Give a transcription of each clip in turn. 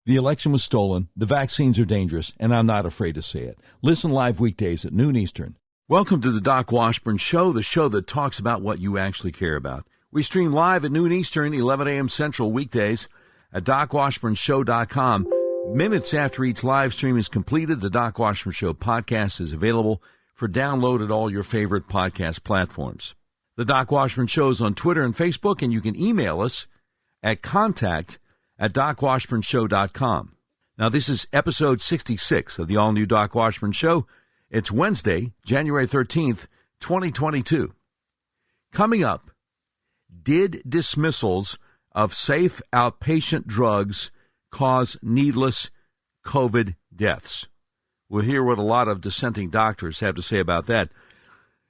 The election was stolen, the vaccines are dangerous, and I'm not afraid to say it. Listen live weekdays at noon Eastern. Welcome to the Doc Washburn Show, the show that talks about what you actually care about. We stream live at noon Eastern, 11 a.m. Central weekdays at DocWashburnShow.com. Minutes after each live stream is completed, the Doc Washburn Show podcast is available for download at all your favorite podcast platforms. The Doc Washburn Show is on Twitter and Facebook, and you can email us at contact@DocWashburnShow.com. Now, this is episode 66 of the all-new Doc Washburn Show. It's Wednesday, January 13th, 2022. Coming up, did dismissals of safe outpatient drugs cause needless COVID deaths? We'll hear what a lot of dissenting doctors have to say about that.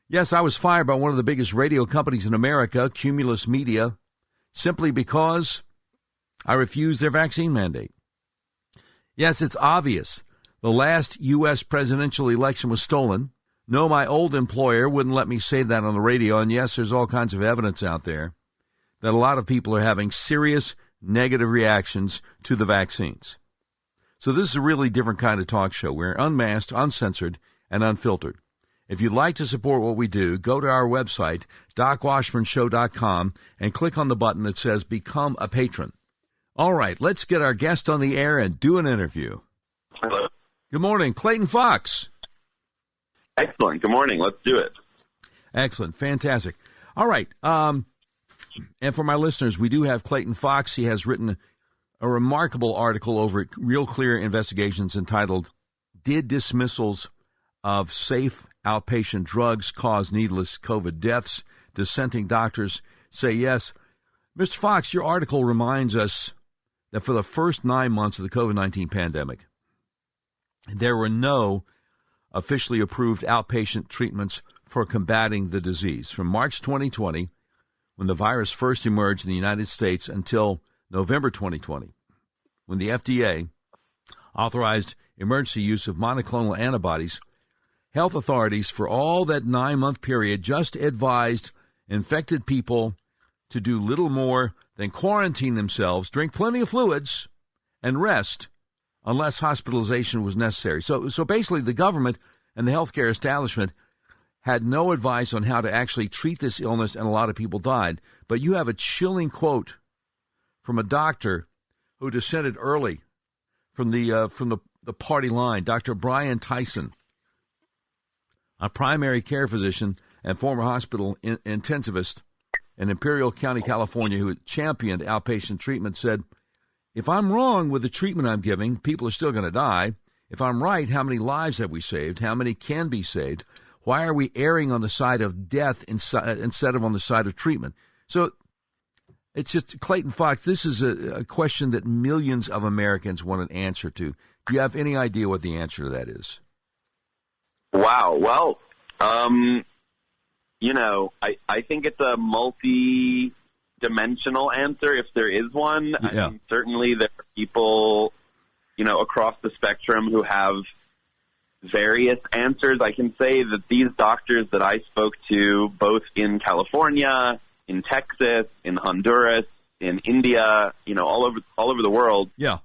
Yes, I was fired by one of the biggest radio companies in America, Cumulus Media, simply because I refused their vaccine mandate. Yes, it's obvious. The last U.S. presidential election was stolen. No, my old employer wouldn't let me say that on the radio. And yes, there's all kinds of evidence out there that a lot of people are having serious negative reactions to the vaccines. So this is a really different kind of talk show. We're unmasked, uncensored, and unfiltered. If you'd like to support what we do, go to our website, DocWashburnShow.com, and click on the button that says Become a Patron. All right, let's get our guest on the air and do an interview. Hello. Good morning, Clayton Fox. Excellent. Good morning. Let's do it. Excellent. Fantastic. All right. And for my listeners, we do have Clayton Fox. He has written a remarkable article over at Real Clear Investigations entitled, Did Dismissals of Safe Outpatient Drugs Cause Needless COVID Deaths? Dissenting Doctors Say Yes. Mr. Fox, your article reminds us that for the first 9 months of the COVID-19 pandemic, there were no officially approved outpatient treatments for combating the disease. From March 2020, when the virus first emerged in the United States, until November 2020, when the FDA authorized emergency use of monoclonal antibodies, health authorities for all that 9-month period just advised infected people to do little more than quarantine themselves, drink plenty of fluids, and rest unless hospitalization was necessary. So basically the government and the healthcare establishment had no advice on how to actually treat this illness, and a lot of people died. But you have a chilling quote from a doctor who dissented early from the party line, Dr. Brian Tyson, a primary care physician and former hospital intensivist in Imperial County, California, who championed outpatient treatment, said, if I'm wrong with the treatment I'm giving, people are still going to die. If I'm right, how many lives have we saved? How many can be saved? Why are we erring on the side of death instead of on the side of treatment? So it's just, Clayton Fox, this is a question that millions of Americans want an answer to. Do you have any idea what the answer to that is? Wow. Well, I think it's a multi-dimensional answer, if there is one. Yeah. I mean, certainly there are people, across the spectrum who have various answers. I can say that these doctors that I spoke to, both in California, in Texas, in Honduras, in India, all over the world. Yeah.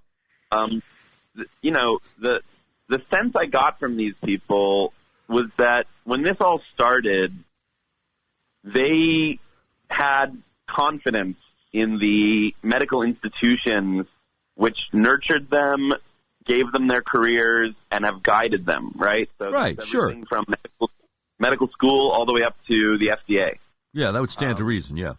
The sense I got from these people was that when this all started, they had confidence in the medical institutions which nurtured them, gave them their careers, and have guided them, right? So right, sure. From medical school all the way up to the FDA. Yeah, that would stand to reason, yeah.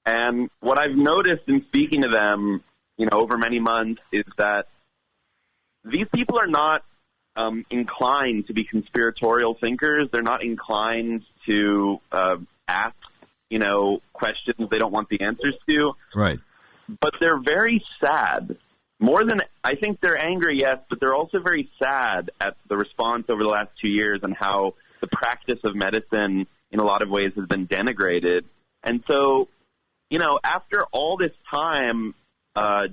And what I've noticed in speaking to them, over many months, is that these people are not inclined to be conspiratorial thinkers. They're not inclined to ask, questions they don't want the answers to. Right. But they're very sad. More than, I think they're angry, yes, but they're also very sad at the response over the last 2 years and how the practice of medicine in a lot of ways has been denigrated. And so, after all this time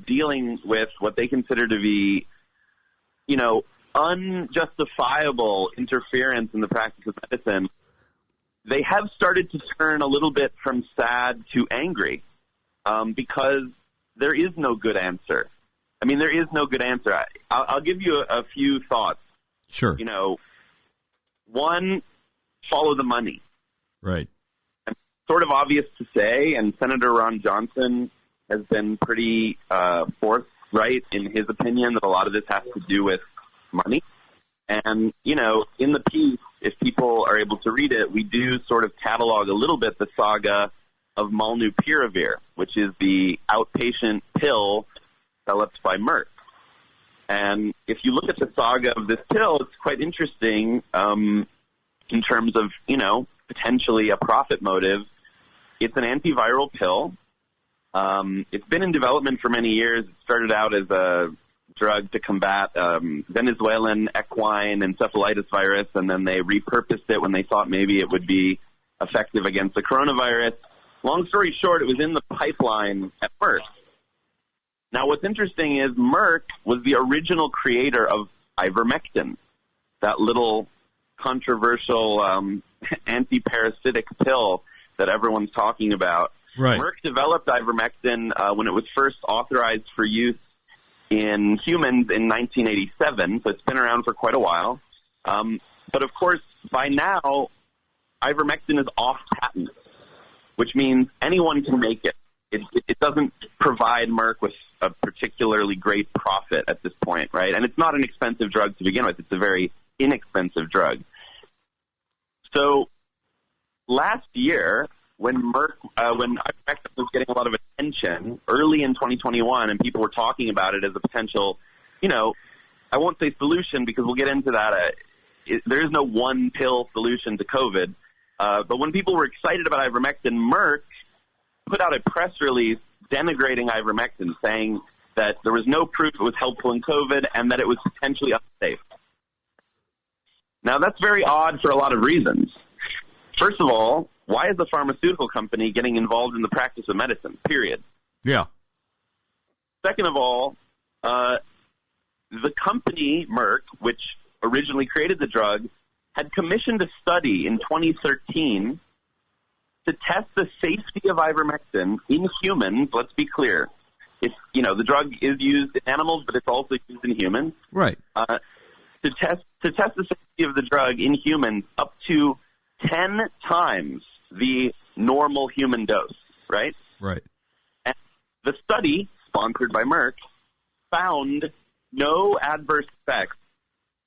dealing with what they consider to be, unjustifiable interference in the practice of medicine, they have started to turn a little bit from sad to angry because there is no good answer. I mean, there is no good answer. I'll give you a few thoughts. Sure. One, follow the money. Right. It's sort of obvious to say, and Senator Ron Johnson has been pretty forthright in his opinion that a lot of this has to do with money. And, in the piece, if people are able to read it, we do sort of catalog a little bit the saga of molnupiravir, which is the outpatient pill developed by Merck. And if you look at the saga of this pill, it's quite interesting in terms of, potentially a profit motive. It's an antiviral pill. It's been in development for many years. It started out as a drug to combat Venezuelan equine encephalitis virus, and then they repurposed it when they thought maybe it would be effective against the coronavirus. Long story short, it was in the pipeline at first. Now, what's interesting is Merck was the original creator of ivermectin, that little controversial anti-parasitic pill that everyone's talking about. Right. Merck developed ivermectin when it was first authorized for use in humans in 1987, so it's been around for quite a while. But, of course, by now, ivermectin is off patent, which means anyone can make it. It doesn't provide Merck with a particularly great profit at this point, right? And it's not an expensive drug to begin with. It's a very inexpensive drug. So last year, when ivermectin was getting a lot of attention early in 2021, and people were talking about it as a potential, I won't say solution because we'll get into that. There is no one pill solution to COVID. But when people were excited about ivermectin, Merck put out a press release denigrating ivermectin, saying that there was no proof it was helpful in COVID and that it was potentially unsafe. Now, that's very odd for a lot of reasons. First of all, why is a pharmaceutical company getting involved in the practice of medicine, period? Yeah. Second of all, the company, Merck, which originally created the drug, had commissioned a study in 2013 to test the safety of ivermectin in humans. Let's be clear. The drug is used in animals, but it's also used in humans. Right. To test the safety of the drug in humans up to 10 times the normal human dose, right? Right. And the study, sponsored by Merck, found no adverse effects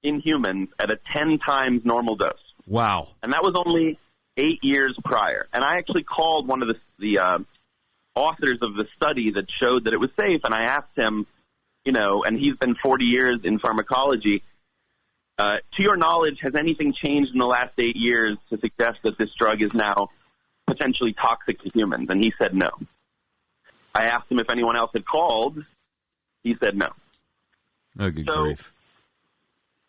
in humans at a 10 times normal dose. Wow. And that was only 8 years prior. And I actually called one of the authors of the study that showed that it was safe, and I asked him, and he's been 40 years in pharmacology, to your knowledge, has anything changed in the last 8 years to suggest that this drug is now potentially toxic to humans? And he said no. I asked him if anyone else had called. He said no. Oh, good grief.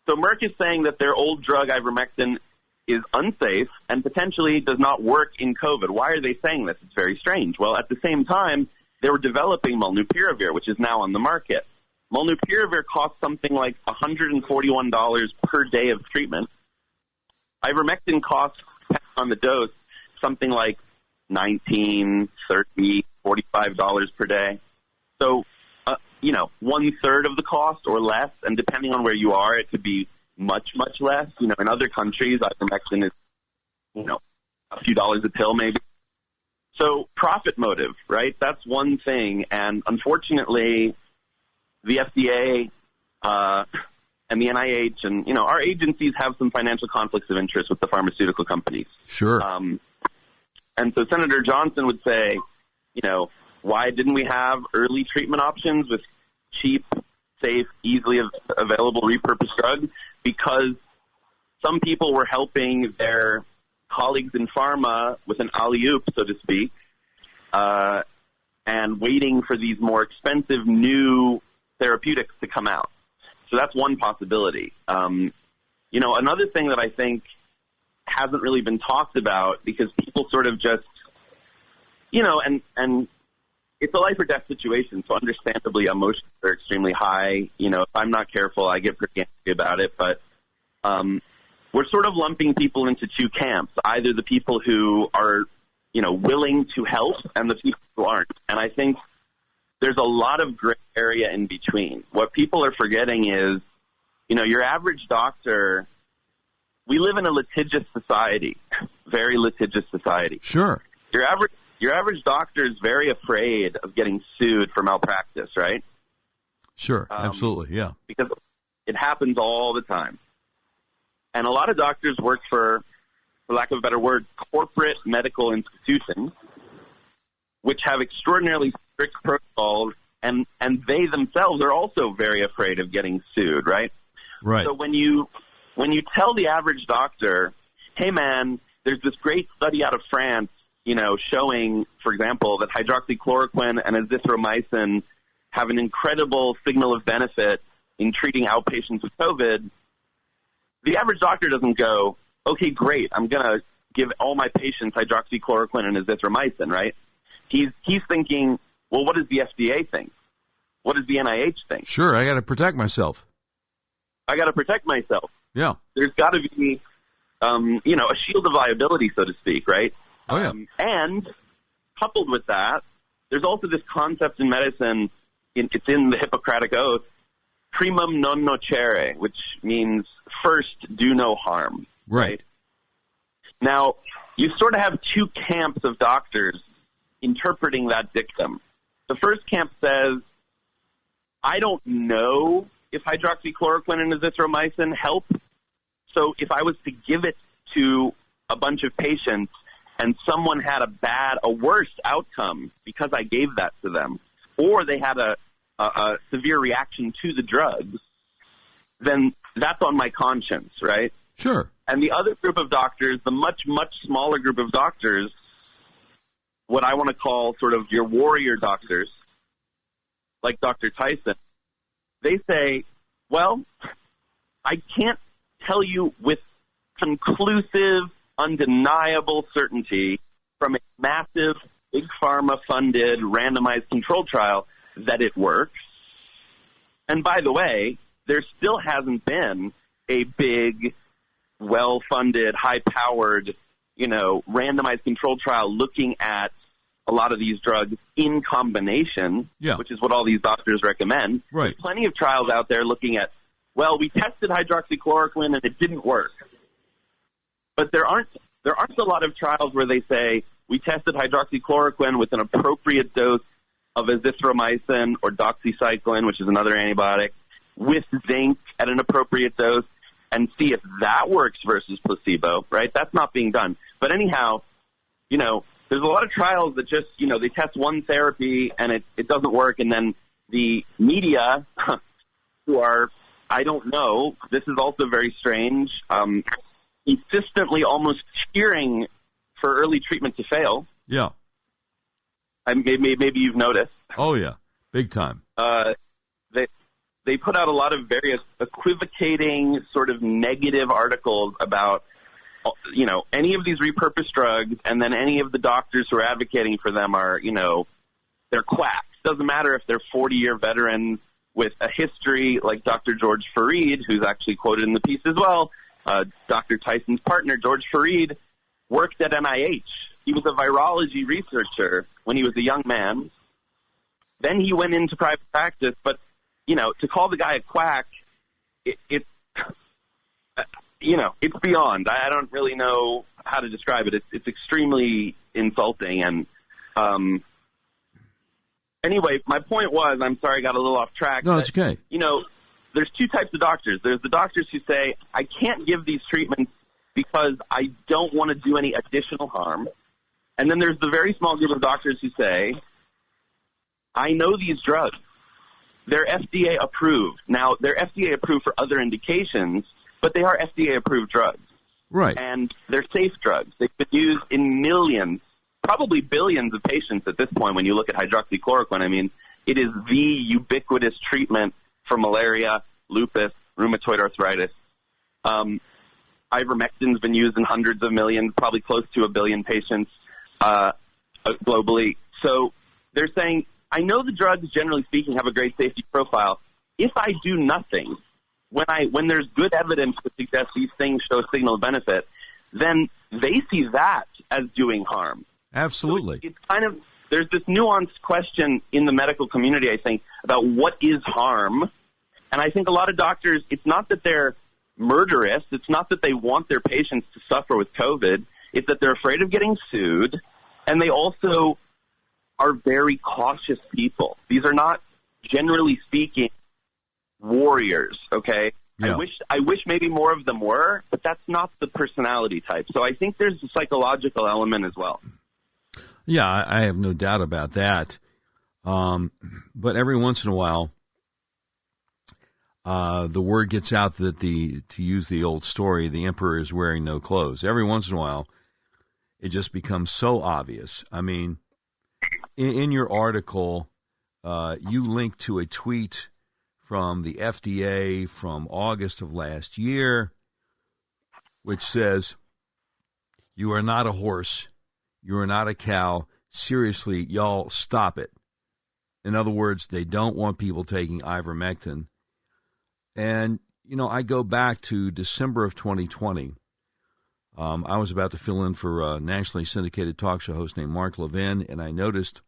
So Merck is saying that their old drug, ivermectin, is unsafe and potentially does not work in COVID. Why are they saying this? It's very strange. Well, at the same time, they were developing molnupiravir, which is now on the market. Molnupiravir costs something like $141 per day of treatment. Ivermectin costs, depending on the dose, something like $19, $30, $45 per day. So, 1/3 of the cost or less, and depending on where you are, it could be much, much less. In other countries, ivermectin is, a few dollars a pill maybe. So profit motive, right? That's one thing. And unfortunately, the FDA and the NIH and, our agencies have some financial conflicts of interest with the pharmaceutical companies. Sure. And so Senator Johnson would say, why didn't we have early treatment options with cheap, safe, easily available repurposed drugs? Because some people were helping their colleagues in pharma with an alley-oop, so to speak, and waiting for these more expensive new therapeutics to come out. So that's one possibility. Another thing that I think hasn't really been talked about because people sort of just, and it's a life or death situation, so understandably emotions are extremely high. If I'm not careful, I get pretty angry about it, but we're sort of lumping people into two camps, either the people who are, willing to help and the people who aren't. And I think there's a lot of gray area in between. What people are forgetting is, your average doctor, we live in a litigious society, very litigious society. Sure. Your average doctor is very afraid of getting sued for malpractice, right? Sure, absolutely, yeah. Because it happens all the time. And a lot of doctors work for lack of a better word, corporate medical institutions, which have extraordinarily strict protocols, and they themselves are also very afraid of getting sued, right? Right. So when you tell the average doctor, hey, man, there's this great study out of France, showing, for example, that hydroxychloroquine and azithromycin have an incredible signal of benefit in treating outpatients with COVID, the average doctor doesn't go, okay, great, I'm going to give all my patients hydroxychloroquine and azithromycin, right? He's thinking, well, what does the FDA think? What does the NIH think? Sure, I got to protect myself. Yeah. There's got to be, a shield of liability, so to speak, right? Oh, yeah. And coupled with that, there's also this concept in medicine, it's in the Hippocratic Oath, primum non nocere, which means first, do no harm. Right. Now, you sort of have two camps of doctors interpreting that dictum. The first camp says, I don't know if hydroxychloroquine and azithromycin help, so if I was to give it to a bunch of patients and someone had a worse outcome because I gave that to them, or they had a severe reaction to the drugs, then that's on my conscience, right? Sure. And the other group of doctors, the much, much smaller group of doctors, what I want to call sort of your warrior doctors, like Dr. Tyson, they say, well, I can't tell you with conclusive, undeniable certainty from a massive, big pharma-funded, randomized control trial that it works. And by the way, there still hasn't been a big, well-funded, high-powered, randomized control trial looking at a lot of these drugs in combination, which is what all these doctors recommend. Right. There's plenty of trials out there looking at, well, we tested hydroxychloroquine and it didn't work. But there aren't a lot of trials where they say we tested hydroxychloroquine with an appropriate dose of azithromycin or doxycycline, which is another antibiotic, with zinc at an appropriate dose, and see if that works versus placebo, right? That's not being done. But anyhow, there's a lot of trials that just, they test one therapy and it doesn't work, and then the media, who are, I don't know, this is also very strange, consistently almost cheering for early treatment to fail. Yeah. Maybe you've noticed. Oh, yeah. Big time. They put out a lot of various equivocating sort of negative articles about, any of these repurposed drugs, and then any of the doctors who are advocating for them are, they're quacks. Doesn't matter if they're 40-year veterans with a history like Dr. George Fareed, who's actually quoted in the piece as well. Dr. Tyson's partner, George Fareed, worked at NIH. He was a virology researcher when he was a young man. Then he went into private practice, but to call the guy a quack, it's beyond. I don't really know how to describe it. It's extremely insulting. And anyway, my point was, I'm sorry I got a little off track. No, it's okay. There's two types of doctors. There's the doctors who say, I can't give these treatments because I don't want to do any additional harm. And then there's the very small group of doctors who say, I know these drugs. They're FDA approved. Now, they're FDA approved for other indications, but they are FDA approved drugs. Right. And they're safe drugs. They've been used in millions, probably billions of patients at this point when you look at hydroxychloroquine. I mean, it is the ubiquitous treatment for malaria, lupus, rheumatoid arthritis. Ivermectin's been used in hundreds of millions, probably close to 1 billion patients globally. So they're saying, I know the drugs, generally speaking, have a great safety profile. If I do nothing, when there's good evidence to suggest these things show a signal of benefit, then they see that as doing harm. Absolutely. So it's kind of there's this nuanced question in the medical community, I think, about what is harm. And I think a lot of doctors, it's not that they're murderous. It's not that they want their patients to suffer with COVID. It's that they're afraid of getting sued. And they also are very cautious people. These are not, generally speaking, warriors, okay? Yeah. I wish maybe more of them were, but that's not the personality type. So I think there's a psychological element as well. Yeah, I have no doubt about that. But every once in a while, the word gets out that to use the old story, the emperor is wearing no clothes. Every once in a while, it just becomes so obvious. I mean, in your article, you link to a tweet from the FDA from August of last year, which says, "You are not a horse. You are not a cow. Seriously, y'all, stop it." In other words, they don't want people taking ivermectin. And, I go back to December of 2020. I was about to fill in for a nationally syndicated talk show host named Mark Levin, and I noticed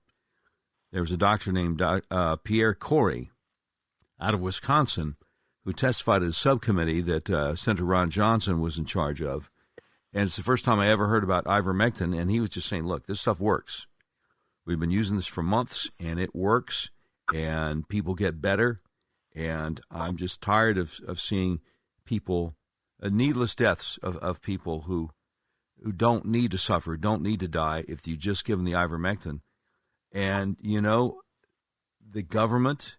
there was a doctor named Pierre Corey out of Wisconsin who testified at a subcommittee that Senator Ron Johnson was in charge of. And it's the first time I ever heard about ivermectin, and he was just saying, look, this stuff works. We've been using this for months, and it works, and people get better. And I'm just tired of seeing people, needless deaths of people who don't need to suffer, don't need to die if you just give them the ivermectin. And, the government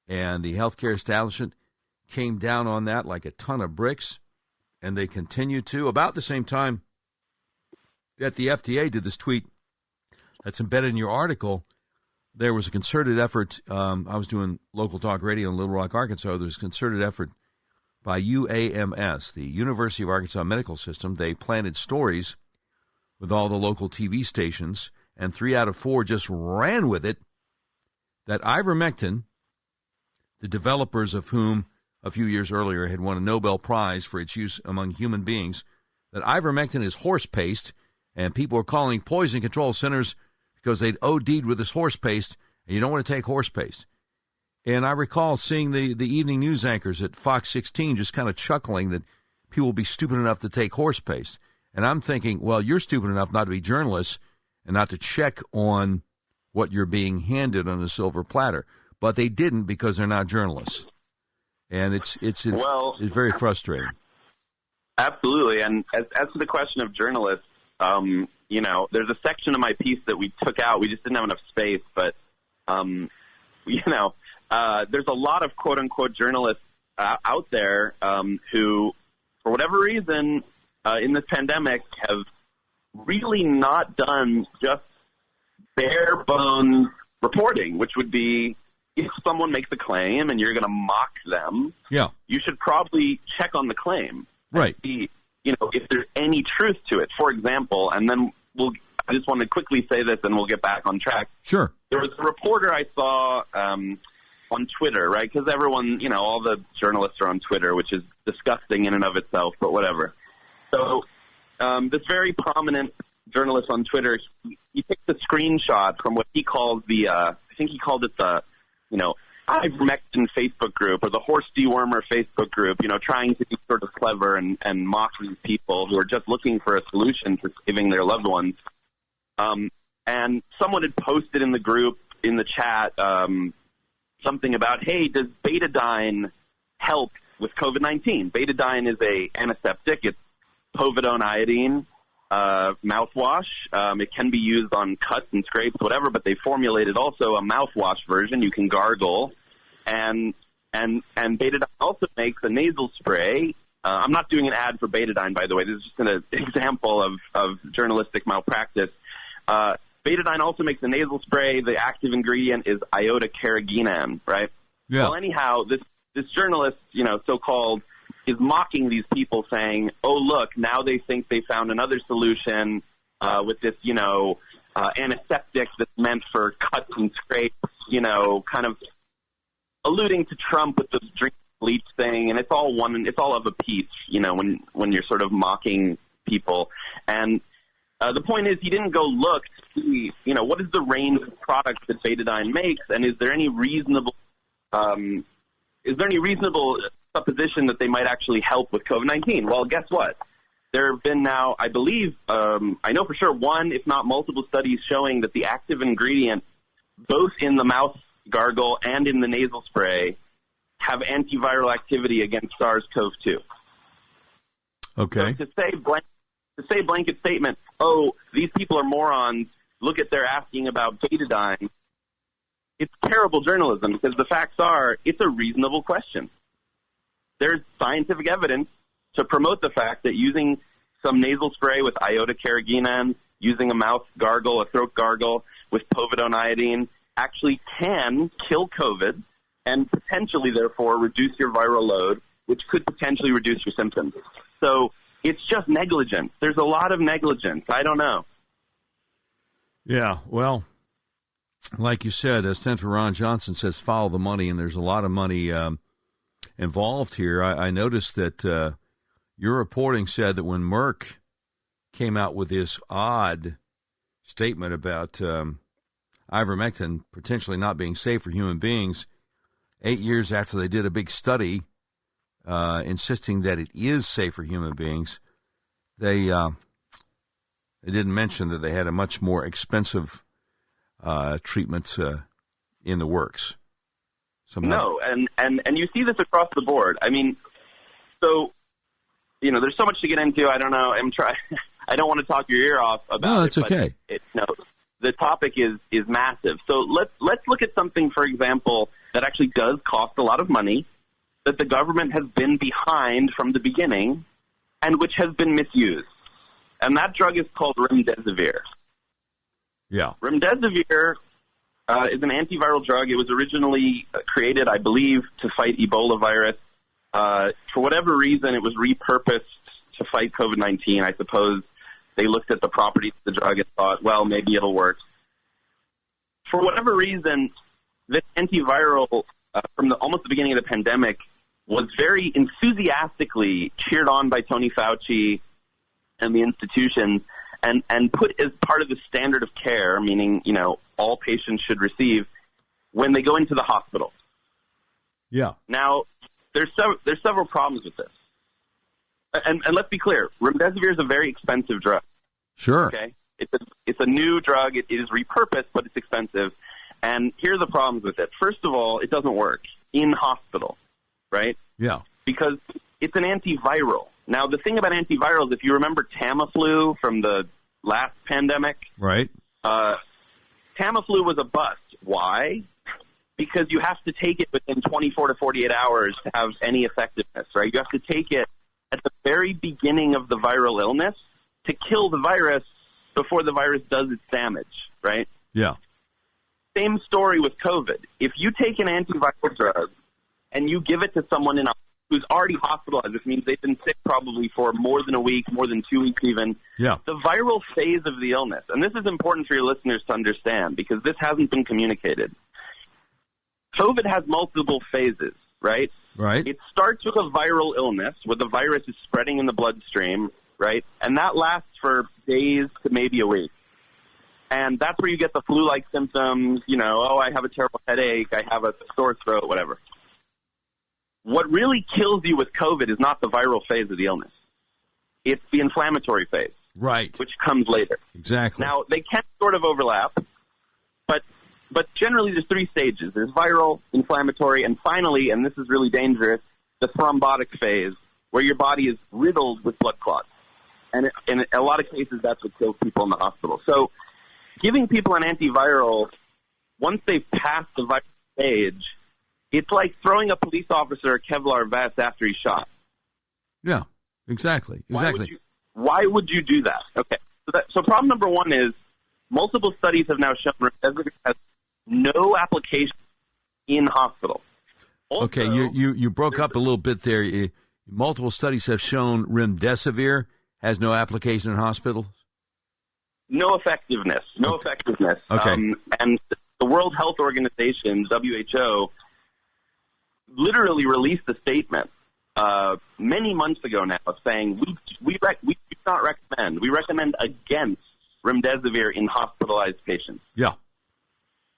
and the healthcare establishment came down on that like a ton of bricks, and they continue to. About the same time that the FDA did this tweet that's embedded in your article, there was a concerted effort. I was doing local talk radio in Little Rock, Arkansas. There was a concerted effort by UAMS, the University of Arkansas Medical System. They planted stories with all the local TV stations, and 3 out of 4 just ran with it, that ivermectin, the developers of whom a few years earlier had won a Nobel Prize for its use among human beings, that ivermectin is horse paste, and people are calling poison control centers because they'd OD'd with this horse paste, and you don't want to take horse paste. And I recall seeing the evening news anchors at Fox 16 just kind of chuckling that people will be stupid enough to take horse paste. And I'm thinking, well, you're stupid enough not to be journalists and not to check on what you're being handed on a silver platter. But they didn't because they're not journalists. And it's very frustrating. Absolutely. And as to the question of journalists, there's a section of my piece that we took out. We just didn't have enough space. But, there's a lot of quote-unquote journalists out there who, for whatever reason, in this pandemic have really not done just bare bones reporting, which would be if someone makes a claim and you're going to mock them, you should probably check on the claim. Right. See, if there's any truth to it. For example, and then I just want to quickly say this and we'll get back on track. Sure. There was a reporter I saw on Twitter, right? Because everyone, all the journalists are on Twitter, which is disgusting in and of itself, but whatever. So this very prominent journalist on Twitter, he picked a screenshot from what he calls I think he called it the, ivermectin Facebook group or the horse dewormer Facebook group, trying to be sort of clever and mock these people who are just looking for a solution to saving their loved ones. And someone had posted in the group, in the chat, something about, hey, does betadine help with COVID-19? Betadine is a antiseptic. It's povidone iodine mouthwash. It can be used on cuts and scrapes, whatever, but they formulated also a mouthwash version you can gargle. And betadine also makes a nasal spray. I'm not doing an ad for betadine, by the way. This is just an example of journalistic malpractice. Betadine also makes a nasal spray. The active ingredient is iota-carrageenan, right? Yeah. Well, anyhow, this journalist, so-called, is mocking these people saying, oh, look, now they think they found another solution with this, antiseptic that's meant for cuts and scrapes, kind of alluding to Trump with the drink bleach thing. And it's all of a piece, when you're sort of mocking people. And the point is he didn't go look what is the range of products that Betadine makes, and is there any reasonable supposition that they might actually help with COVID-19? Well, guess what? There have been now, I believe, I know for sure one, if not multiple studies showing that the active ingredient, both in the mouth gargle and in the nasal spray, have antiviral activity against SARS-CoV-2. Okay. So to say blanket statement, oh, these people are morons, look at they're asking about Betadine, it's terrible journalism, because the facts are it's a reasonable question. There's scientific evidence to promote the fact that using some nasal spray with iota-carrageenan, using a mouth gargle, a throat gargle with povidone iodine actually can kill COVID and potentially, therefore, reduce your viral load, which could potentially reduce your symptoms. So it's just negligence. There's a lot of negligence. I don't know. Yeah, well, like you said, Senator Ron Johnson says follow the money, and there's a lot of money involved here. I noticed that your reporting said that when Merck came out with this odd statement about ivermectin potentially not being safe for human beings, 8 years after they did a big study insisting that it is safe for human beings, they didn't mention that they had a much more expensive treatment in the works. No, and you see this across the board. I mean, so, there's so much to get into. I don't know. I don't want to talk your ear off about it. No, it's okay. The topic is massive. So let's look at something, for example, that actually does cost a lot of money, that the government has been behind from the beginning, and which has been misused. And that drug is called remdesivir. Yeah. Remdesivir is an antiviral drug. It was originally created, I believe, to fight Ebola virus. For whatever reason, it was repurposed to fight COVID-19. I suppose they looked at the properties of the drug and thought, well, maybe it'll work. For whatever reason, this antiviral, from almost the beginning of the pandemic, was very enthusiastically cheered on by Tony Fauci and the institutions, and put as part of the standard of care, meaning, all patients should receive when they go into the hospital. Yeah. Now, there's several problems with this. And let's be clear, remdesivir is a very expensive drug. Sure. Okay? It's a new drug. It is repurposed, but it's expensive. And here are the problems with it. First of all, it doesn't work in hospital, right? Yeah. Because it's an antiviral. Now, the thing about antivirals, if you remember Tamiflu from the last pandemic, right? Tamiflu was a bust. Why? Because you have to take it within 24 to 48 hours to have any effectiveness, right? You have to take it at the very beginning of the viral illness to kill the virus before the virus does its damage, right? Yeah. Same story with COVID. If you take an antiviral drug and you give it to someone who's already hospitalized, which means they've been sick probably for more than a week, more than 2 weeks even, yeah, the viral phase of the illness, and this is important for your listeners to understand because this hasn't been communicated. COVID has multiple phases, right? Right. It starts with a viral illness where the virus is spreading in the bloodstream, right? And that lasts for days to maybe a week. And that's where you get the flu-like symptoms, I have a terrible headache, I have a sore throat, whatever. What really kills you with COVID is not the viral phase of the illness. It's the inflammatory phase. Right. Which comes later. Exactly. Now, they can sort of overlap, but generally there's 3 stages. There's viral, inflammatory, and finally, and this is really dangerous, the thrombotic phase, where your body is riddled with blood clots. And in a lot of cases, that's what kills people in the hospital. So giving people an antiviral, once they've passed the viral stage, it's like throwing a police officer a Kevlar vest after he's shot. Yeah, exactly. Why would you do that? Okay, so problem number 1 is multiple studies have now shown remdesivir has no application in hospitals. Also, okay, you broke up a little bit there. Multiple studies have shown remdesivir has no application in hospitals? No effectiveness. Okay. And the World Health Organization, WHO, literally released a statement many months ago now saying we do not recommend. We recommend against remdesivir in hospitalized patients. Yeah.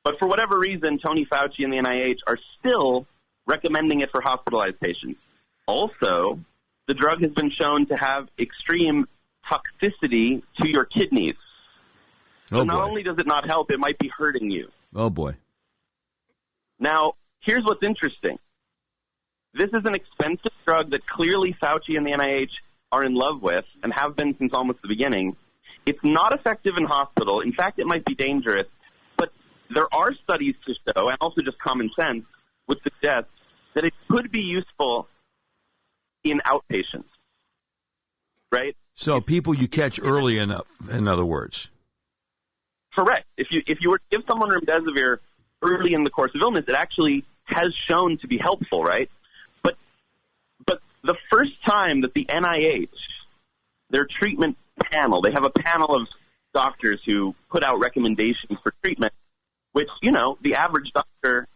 But for whatever reason, Tony Fauci and the NIH are still recommending it for hospitalized patients. Also, the drug has been shown to have extreme toxicity to your kidneys. So not only does it not help, it might be hurting you. Oh, boy. Now, here's what's interesting. This is an expensive drug that clearly Fauci and the NIH are in love with and have been since almost the beginning. It's not effective in hospital. In fact, it might be dangerous. But there are studies to show, and also just common sense, would suggest that it could be useful in outpatients, right? So people you catch early enough, in other words. Correct. If you were to give someone remdesivir early in the course of illness, it actually has shown to be helpful, right? But the first time that the NIH, their treatment panel, they have a panel of doctors who put out recommendations for treatment, which, the average doctor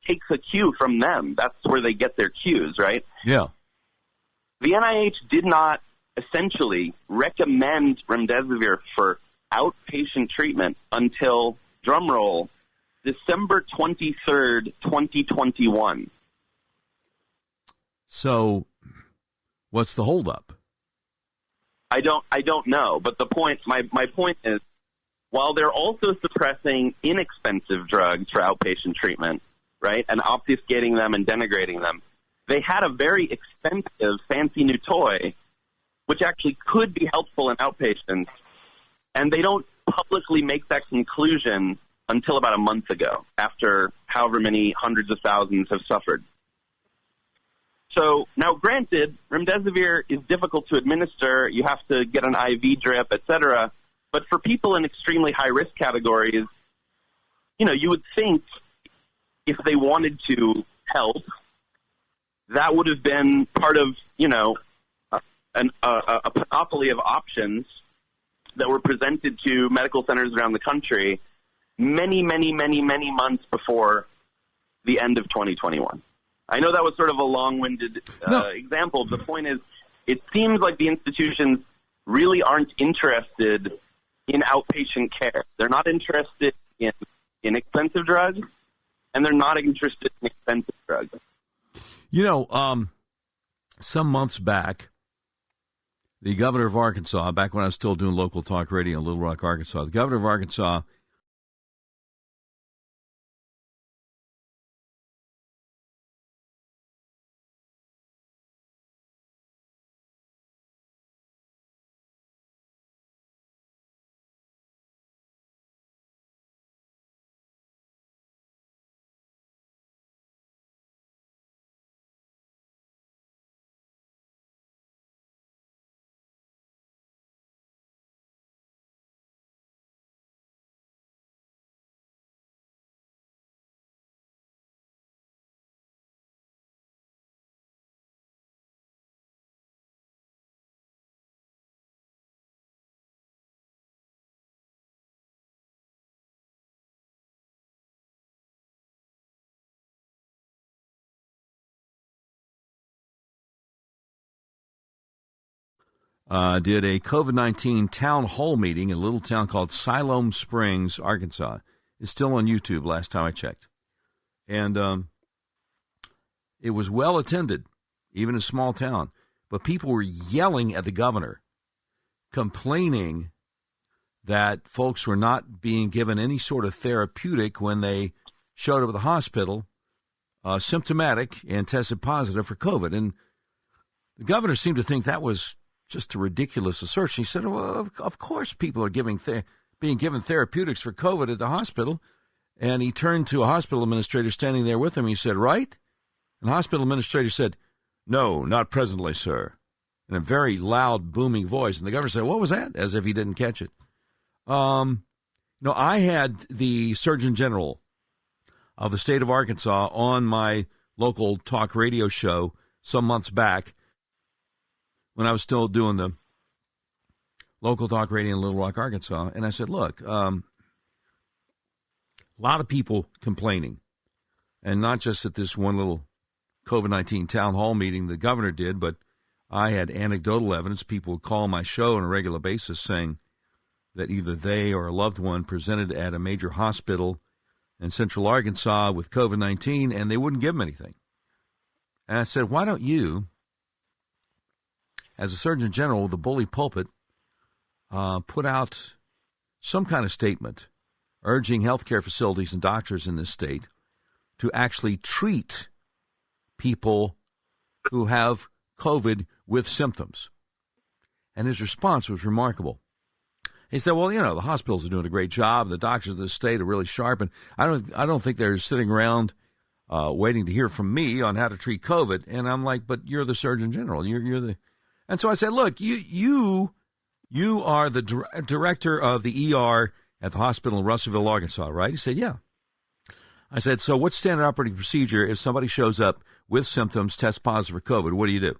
takes a cue from them. That's where they get their cues, right? Yeah. The NIH did not essentially recommend remdesivir for outpatient treatment until, drumroll, December 23rd, 2021. So what's the holdup? I don't know, but my point is, while they're also suppressing inexpensive drugs for outpatient treatment, right, and obfuscating them and denigrating them, they had a very expensive, fancy new toy, which actually could be helpful in outpatients, and they don't publicly make that conclusion until about a month ago, after however many hundreds of thousands have suffered. So, now granted, remdesivir is difficult to administer. You have to get an IV drip, etc. But for people in extremely high-risk categories, you would think if they wanted to help, that would have been part of, a panoply of options that were presented to medical centers around the country many, many, many, many months before the end of 2021. I know that was sort of a long-winded example. The point is, it seems like the institutions really aren't interested in outpatient care. They're not interested in inexpensive drugs, and they're not interested in expensive drugs. Some months back, the governor of Arkansas, back when I was still doing local talk radio in Little Rock, Arkansas, the governor of Arkansas did a COVID-19 town hall meeting in a little town called Siloam Springs, Arkansas. It's still on YouTube last time I checked. And it was well attended, even a small town. But people were yelling at the governor, complaining that folks were not being given any sort of therapeutic when they showed up at the hospital, symptomatic, and tested positive for COVID. And the governor seemed to think that was just a ridiculous assertion. He said, well, of course people are being given therapeutics for COVID at the hospital. And he turned to a hospital administrator standing there with him. He said, right? And the hospital administrator said, no, not presently, sir, in a very loud, booming voice. And the governor said, what was that? As if he didn't catch it. I had the Surgeon General of the state of Arkansas on my local talk radio show some months back when I was still doing the local talk radio in Little Rock, Arkansas. And I said, look, a lot of people complaining, and not just at this one little COVID-19 town hall meeting the governor did, but I had anecdotal evidence. People would call my show on a regular basis saying that either they or a loved one presented at a major hospital in Central Arkansas with COVID-19, and they wouldn't give them anything. And I said, why don't you, as a Surgeon General of the bully pulpit, put out some kind of statement urging healthcare facilities and doctors in this state to actually treat people who have COVID with symptoms. And his response was remarkable. He said, well, the hospitals are doing a great job. The doctors of the state are really sharp. And I don't think they're sitting around waiting to hear from me on how to treat COVID. And I'm like, but you're the Surgeon General. You're the. And so I said, look, you are the director of the ER at the hospital in Russellville, Arkansas, right? He said, yeah. I said, so what's standard operating procedure if somebody shows up with symptoms, tests positive for COVID? What do you do?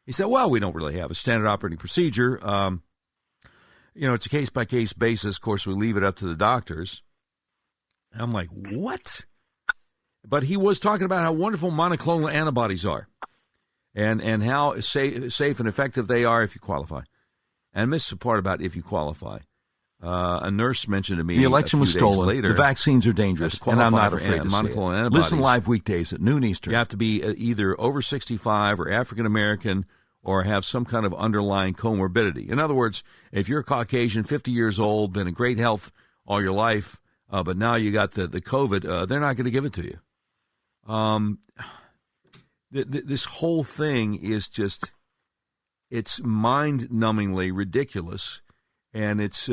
He said, well, we don't really have a standard operating procedure. It's a case-by-case basis. Of course, we leave it up to the doctors. And I'm like, what? But he was talking about how wonderful monoclonal antibodies are and how safe and effective they are if you qualify. And I missed the part about if you qualify. A nurse mentioned to me the election was stolen. Later, the vaccines are dangerous, and I'm not afraid to say it. Antibodies. Listen live weekdays at noon Eastern. You have to be either over 65 or African American or have some kind of underlying comorbidity. In other words, if you're Caucasian, 50 years old, been in great health all your life, but now you got the COVID, they're not going to give it to you. This whole thing is just, it's mind-numbingly ridiculous. And it's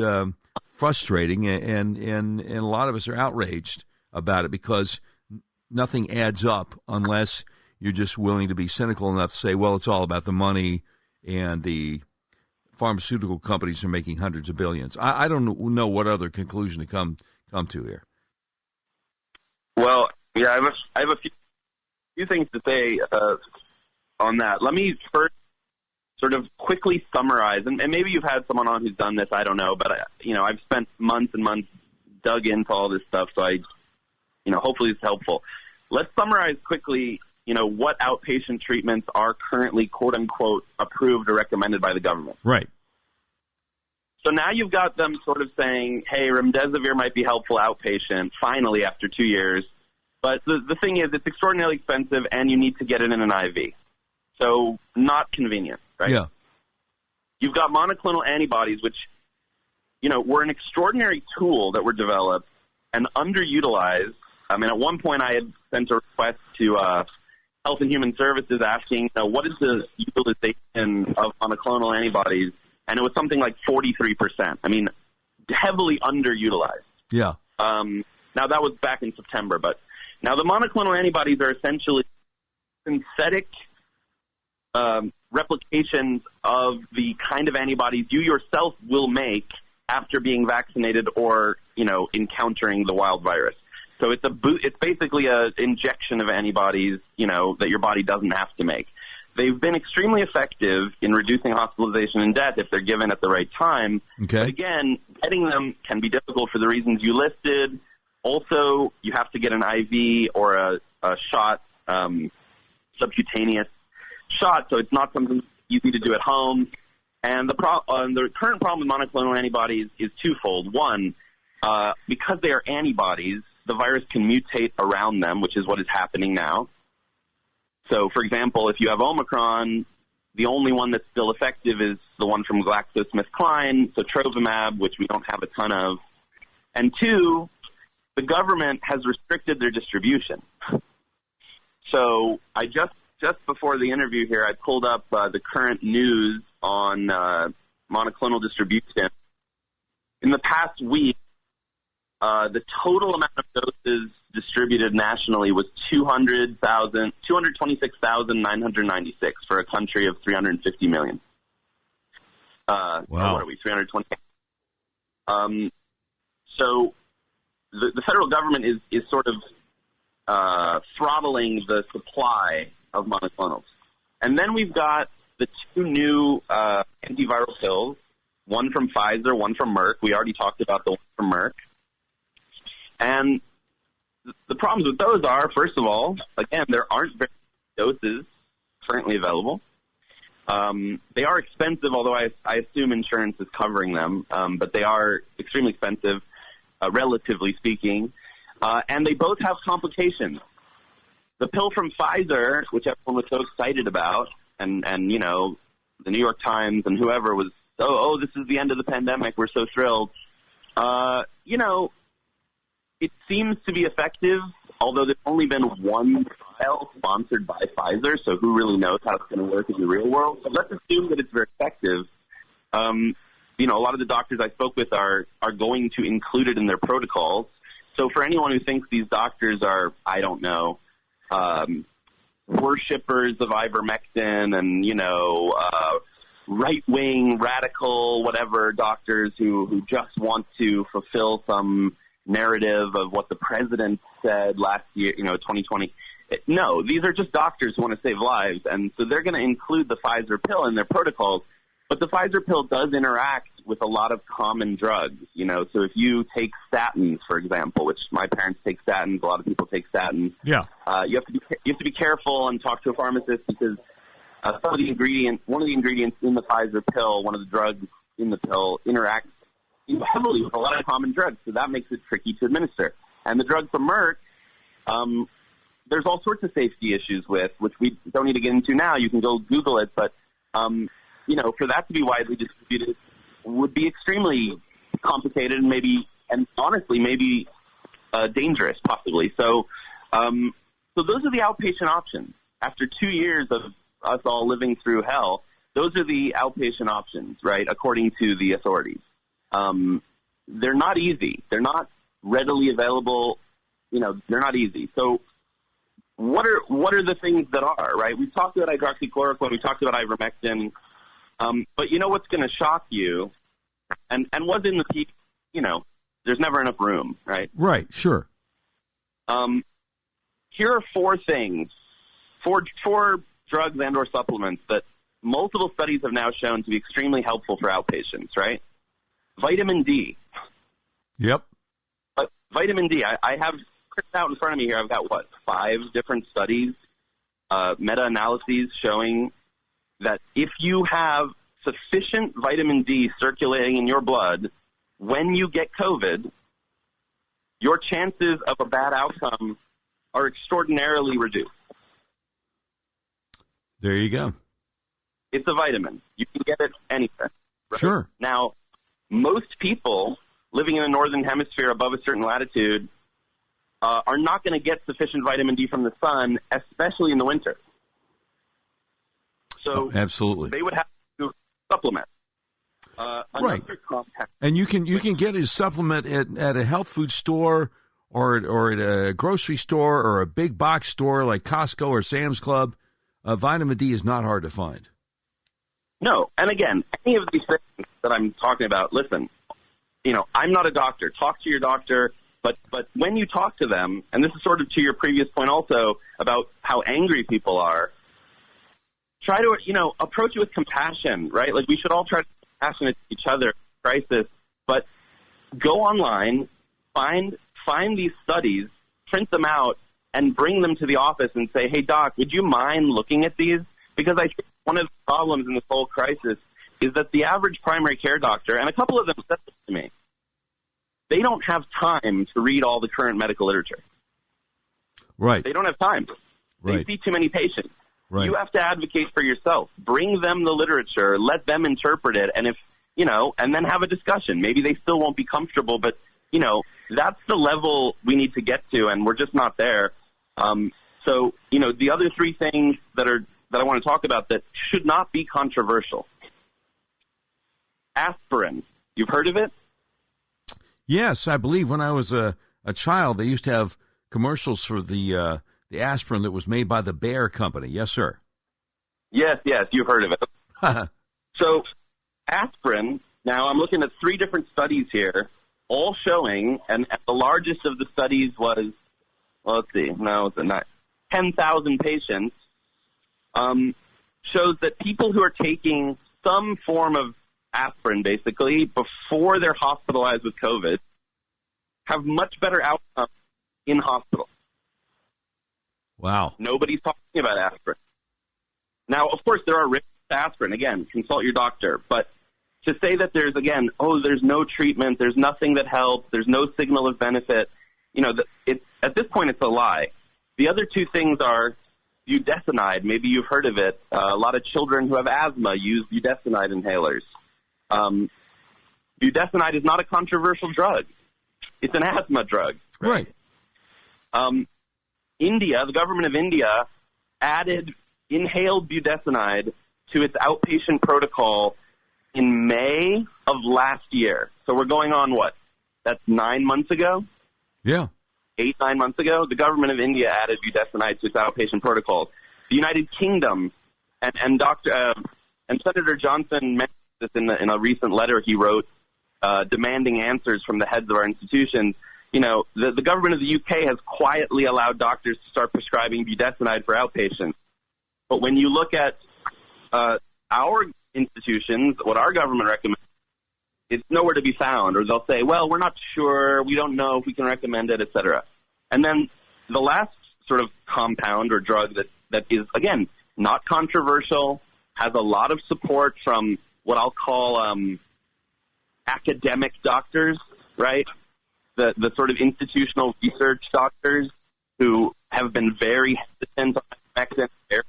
frustrating, and a lot of us are outraged about it because nothing adds up unless you're just willing to be cynical enough to say, well, it's all about the money and the pharmaceutical companies are making hundreds of billions. I don't know what other conclusion to come to here. Well, yeah, I have a few things to say on that. Let me first sort of quickly summarize, and maybe you've had someone on who's done this, I don't know, but I've spent months and months dug into all this stuff, so hopefully it's helpful. Let's summarize quickly, what outpatient treatments are currently quote-unquote approved or recommended by the government. Right. So now you've got them sort of saying, hey, remdesivir might be helpful outpatient, finally, after 2 years, but the thing is it's extraordinarily expensive and you need to get it in an IV. So not convenient. Right? Yeah. You've got monoclonal antibodies, which, were an extraordinary tool that were developed and underutilized. I mean, at one point I had sent a request to Health and Human Services asking, what is the utilization of monoclonal antibodies? And it was something like 43%. I mean, heavily underutilized. Yeah. Now, that was back in September. But now the monoclonal antibodies are essentially synthetic replications of the kind of antibodies you yourself will make after being vaccinated or, encountering the wild virus. So it's basically an injection of antibodies, that your body doesn't have to make. They've been extremely effective in reducing hospitalization and death if they're given at the right time. Okay. But again, getting them can be difficult for the reasons you listed. Also, you have to get an IV or a shot, subcutaneous shot, so it's not something easy to do at home. And the current problem with monoclonal antibodies is twofold. One, because they are antibodies, the virus can mutate around them, which is what is happening now. So, for example, if you have Omicron, the only one that's still effective is the one from GlaxoSmithKline, so Trovimab, which we don't have a ton of. And two, the government has restricted their distribution. So I just before the interview here, I pulled up the current news on monoclonal distribution. In the past week, the total amount of doses distributed nationally was 226,996 for a country of 350 million. Wow. What are we, 320? So the federal government is sort of throttling the supply of monoclonals. And then we've got the two new antiviral pills, one from Pfizer, one from Merck. We already talked about the one from Merck. And the problems with those are, first of all, again, there aren't very many doses currently available. They are expensive, although I assume insurance is covering them, but they are extremely expensive, relatively speaking, and they both have complications. The pill from Pfizer, which everyone was so excited about, and you know, the New York Times and whoever was, oh, this is the end of the pandemic, we're so thrilled. You know, it seems to be effective, although there's only been one trial sponsored by Pfizer, so who really knows how it's going to work in the real world. So let's assume that it's very effective. You know, a lot of the doctors I spoke with are going to include it in their protocols. So for anyone who thinks these doctors are, I don't know, worshippers of ivermectin and, you know, right-wing, radical, whatever doctors who just want to fulfill some narrative of what the president said last year, you know, 2020. No, these are just doctors who want to save lives, and so they're going to include the Pfizer pill in their protocols. But the Pfizer pill does interact with a lot of common drugs, you know. So if you take statins, for example, which my parents take statins, a lot of people take statins. Yeah, you have to be careful and talk to a pharmacist because one of the ingredients in the Pfizer pill, one of the drugs in the pill, interacts heavily with a lot of common drugs, so that makes it tricky to administer. And the drug from Merck, there's all sorts of safety issues with, which we don't need to get into now. You can go Google it, but you know, for that to be widely distributed would be extremely complicated and honestly, maybe dangerous, possibly. So those are the outpatient options. After 2 years of us all living through hell, those are the outpatient options, right, according to the authorities. They're not easy. They're not readily available. You know, they're not easy. So what are the things that are, right? We've talked about hydroxychloroquine. We talked about ivermectin. But you know what's going to shock you, and was in the peak, you know, there's never enough room, right? Right, sure. Here are four drugs and or supplements that multiple studies have now shown to be extremely helpful for outpatients, right? Vitamin D. Yep. Vitamin D, I have out in front of me here, I've got, 5 different studies, meta-analyses showing that if you have sufficient vitamin D circulating in your blood when you get COVID, your chances of a bad outcome are extraordinarily reduced. There you go. It's a vitamin. You can get it anywhere. Right? Sure. Now, most people living in the northern hemisphere above a certain latitude are not going to get sufficient vitamin D from the sun, especially in the winter. So absolutely, they would have to supplement. Right. And you can get a supplement at a health food store or at a grocery store or a big box store like Costco or Sam's Club. Vitamin D is not hard to find. No, and again, any of these things that I'm talking about, listen, you know, I'm not a doctor. Talk to your doctor, but when you talk to them, and this is sort of to your previous point also about how angry people are, try to, you know, approach it with compassion, right? Like we should all try to be compassionate to each other in crisis, but go online, find these studies, print them out, and bring them to the office and say, hey, doc, would you mind looking at these? Because I think one of the problems in this whole crisis is that the average primary care doctor, and a couple of them said this to me, they don't have time to read all the current medical literature. Right. They don't have time. Right. They see too many patients. Right. You have to advocate for yourself. Bring them the literature. Let them interpret it. And if, you know, and then have a discussion. Maybe they still won't be comfortable, but, you know, that's the level we need to get to, and we're just not there. So, you know, the other 3 things that I want to talk about that should not be controversial. Aspirin. You've heard of it? Yes, I believe when I was a child, they used to have commercials for the aspirin that was made by the Bayer Company. Yes, sir. Yes, you've heard of it. So aspirin, now I'm looking at 3 different studies here, all showing, and the largest of the studies was, let's see, no, it's not 10,000 patients, shows that people who are taking some form of aspirin, basically, before they're hospitalized with COVID, have much better outcomes in hospital. Wow. Nobody's talking about aspirin. Now, of course, there are risks aspirin, again, consult your doctor. But to say that there's, again, there's no treatment, there's nothing that helps, there's no signal of benefit, at this point it's a lie. The other two things are budesonide. Maybe you've heard of it. A lot of children who have asthma use budesonide inhalers. Budesonide is not a controversial drug. It's an asthma drug. Right. India, the government of India, added inhaled budesonide to its outpatient protocol in May of last year. So we're going on what? That's 9 months ago? Yeah. 8-9 months ago, the government of India added budesonide to its outpatient protocols. The United Kingdom and Senator Johnson mentioned this in a recent letter he wrote, demanding answers from the heads of our institutions. The government of the UK has quietly allowed doctors to start prescribing budesonide for outpatients. But when you look at our institutions, what our government recommends, it's nowhere to be found. Or they'll say, well, we're not sure, we don't know if we can recommend it, et cetera. And then the last sort of compound or drug that is, again, not controversial, has a lot of support from what I'll call academic doctors, right? The sort of institutional research doctors who have been very hesitant on ivermectin, very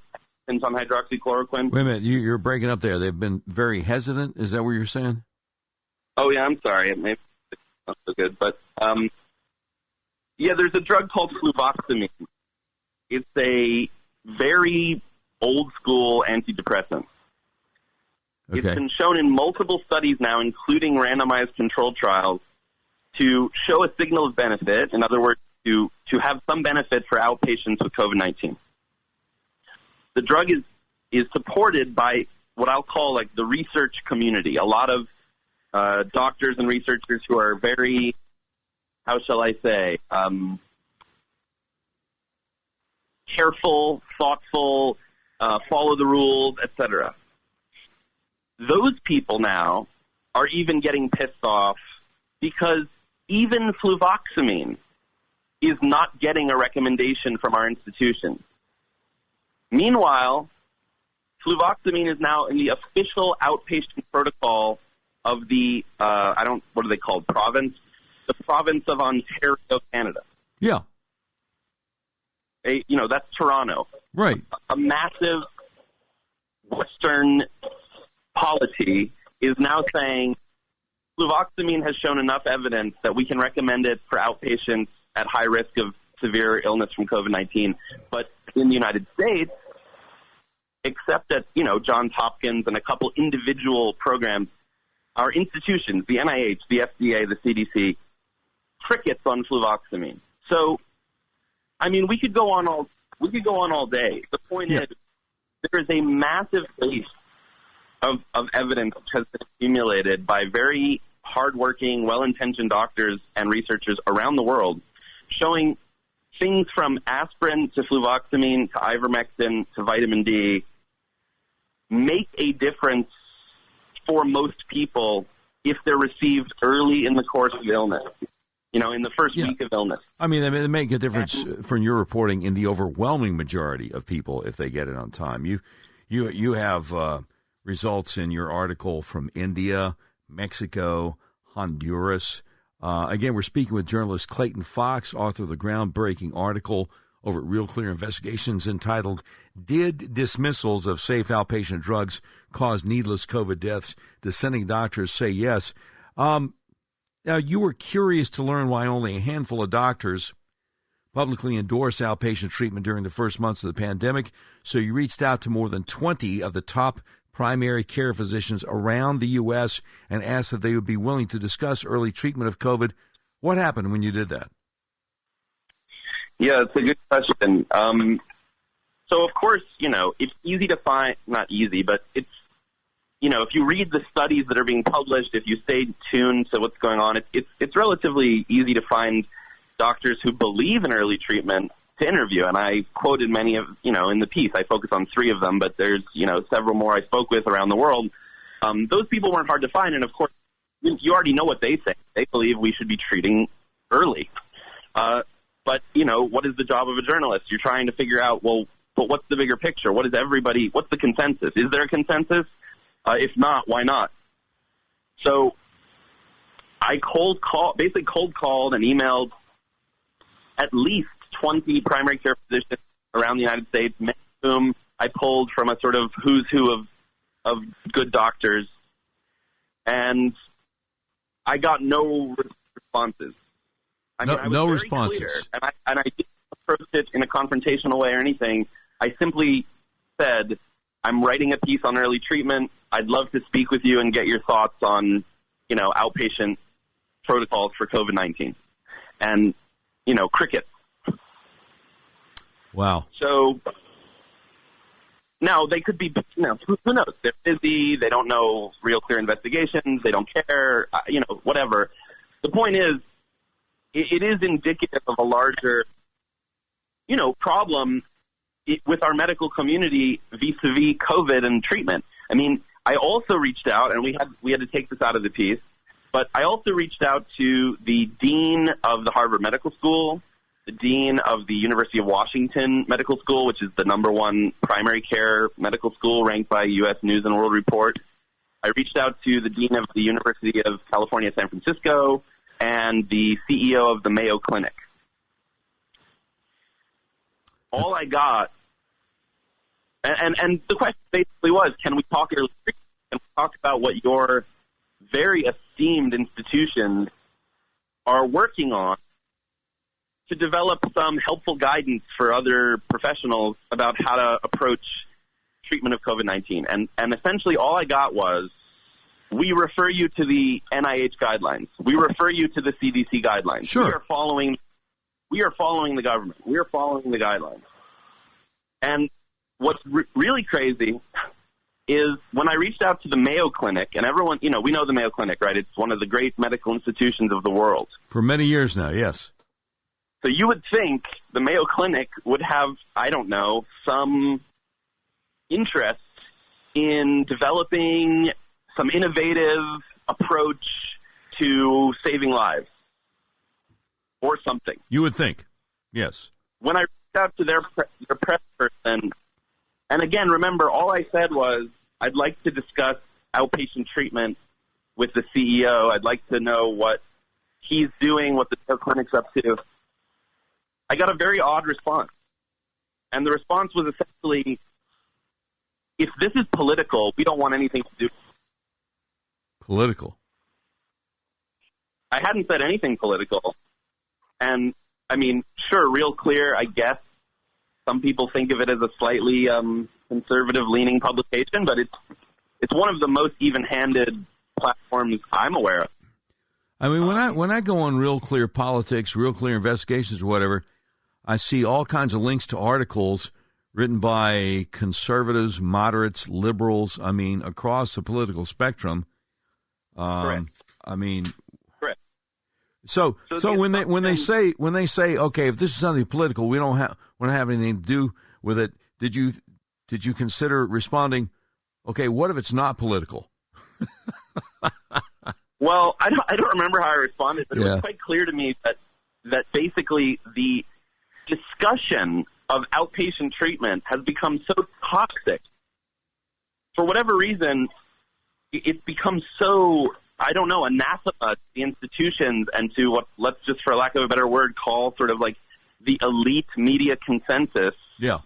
hesitant on hydroxychloroquine. Wait a minute, you're breaking up there. They've been very hesitant? Is that what you're saying? Oh, yeah, I'm sorry. Maybe it's not so good. But, there's a drug called Fluvostamine. It's a very old-school antidepressant. Okay. It's been shown in multiple studies now, including randomized controlled trials, to show a signal of benefit, in other words, to have some benefit for outpatients with COVID-19. The drug is supported by what I'll call like the research community, a lot of doctors and researchers who are very, how shall I say, careful, thoughtful, follow the rules, etc. Those people now are even getting pissed off because even Fluvostamine is not getting a recommendation from our institution. Meanwhile, Fluvostamine is now in the official outpatient protocol of the, what are they called, province? The province of Ontario, Canada. Yeah. That's Toronto. Right. A massive Western polity is now saying Fluvostamine has shown enough evidence that we can recommend it for outpatients at high risk of severe illness from COVID-19. But in the United States, except at, Johns Hopkins and a couple individual programs, our institutions, the NIH, the FDA, the CDC, crickets on Fluvostamine. So, we could go on all day. The point is, there is a massive base of evidence which has been accumulated by very hardworking, well-intentioned doctors and researchers around the world, showing things from aspirin to Fluvostamine to ivermectin to vitamin D make a difference for most people if they're received early in the course of illness, in the first week of illness. They make a difference from your reporting in the overwhelming majority of people if they get it on time. You have results in your article from India, Mexico, Honduras. Again, we're speaking with journalist Clayton Fox, author of the groundbreaking article over at Real Clear Investigations entitled, Did Dismissals of Safe Outpatient Drugs Cause Needless COVID Deaths? Dissenting Doctors Say Yes. Now, you were curious to learn why only a handful of doctors publicly endorse outpatient treatment during the first months of the pandemic, so you reached out to more than 20 of the top primary care physicians around the U.S. and asked if they would be willing to discuss early treatment of COVID. What happened when you did that? Yeah, it's a good question. So, of course, it's easy to find, not easy, but it's, if you read the studies that are being published, if you stay tuned to what's going on, it's relatively easy to find doctors who believe in early treatment to interview. And I quoted many of, in the piece. I focus on 3 of them, but there's, several more I spoke with around the world. Those people weren't hard to find. And, of course, you already know what they think. They believe we should be treating early. But, what is the job of a journalist? You're trying to figure out, well, but what's the bigger picture? What's the consensus? Is there a consensus? If not, why not? So I basically cold called and emailed at least 20 primary care physicians around the United States, many of whom I pulled from a sort of who's who of good doctors, and I got no responses. I mean, I was no very responses. Clear, and I didn't approach it in a confrontational way or anything. I simply said, I'm writing a piece on early treatment. I'd love to speak with you and get your thoughts on, outpatient protocols for COVID-19. And, cricket. Wow. So now they could be, who knows? They're busy. They don't know real clear investigations. They don't care, whatever. The point is, it is indicative of a larger, problem with our medical community vis-a-vis COVID and treatment. I mean, I also reached out, and we had to take this out of the piece, but I also reached out to the dean of the Harvard Medical School, the dean of the University of Washington Medical School, which is the #1 primary care medical school ranked by U.S. News and World Report. I reached out to the dean of the University of California, San Francisco, and the CEO of the Mayo Clinic. All I got, and the question basically was, can we talk early treatment? Can we talk about what your very esteemed institutions are working on to develop some helpful guidance for other professionals about how to approach treatment of COVID-19? And essentially all I got was, we refer you to the NIH guidelines. We refer you to the CDC guidelines. Sure. We are following the government. We are following the guidelines. And what's really crazy is when I reached out to the Mayo Clinic, and everyone, we know the Mayo Clinic, right? It's one of the great medical institutions of the world. For many years now, yes. So you would think the Mayo Clinic would have, I don't know, some interest in developing some innovative approach to saving lives or something. You would think, yes. When I reached out to their press person, and again, remember, all I said was, I'd like to discuss outpatient treatment with the CEO. I'd like to know what he's doing, what the Mayo Clinic's up to. I got a very odd response. And the response was essentially, if this is political, we don't want anything to do with it. Political. I hadn't said anything political. And, I mean, sure, real clear, I guess. Some people think of it as a slightly conservative-leaning publication, but it's one of the most even-handed platforms I'm aware of. I mean, when I go on Real Clear Politics, Real Clear Investigations, or whatever, I see all kinds of links to articles written by conservatives, moderates, liberals, I mean, across the political spectrum. Correct. I mean, correct. So when they say, okay, if this is something political, we don't have anything to do with it. Did you consider responding? Okay, what if it's not political? Well, I don't remember how I responded, but it was quite clear to me that basically the discussion of outpatient treatment has become so toxic. For whatever reason, it's become so, I don't know, anathema to the institutions and to what, let's just, for lack of a better word, call sort of like the elite media consensus. Yeah.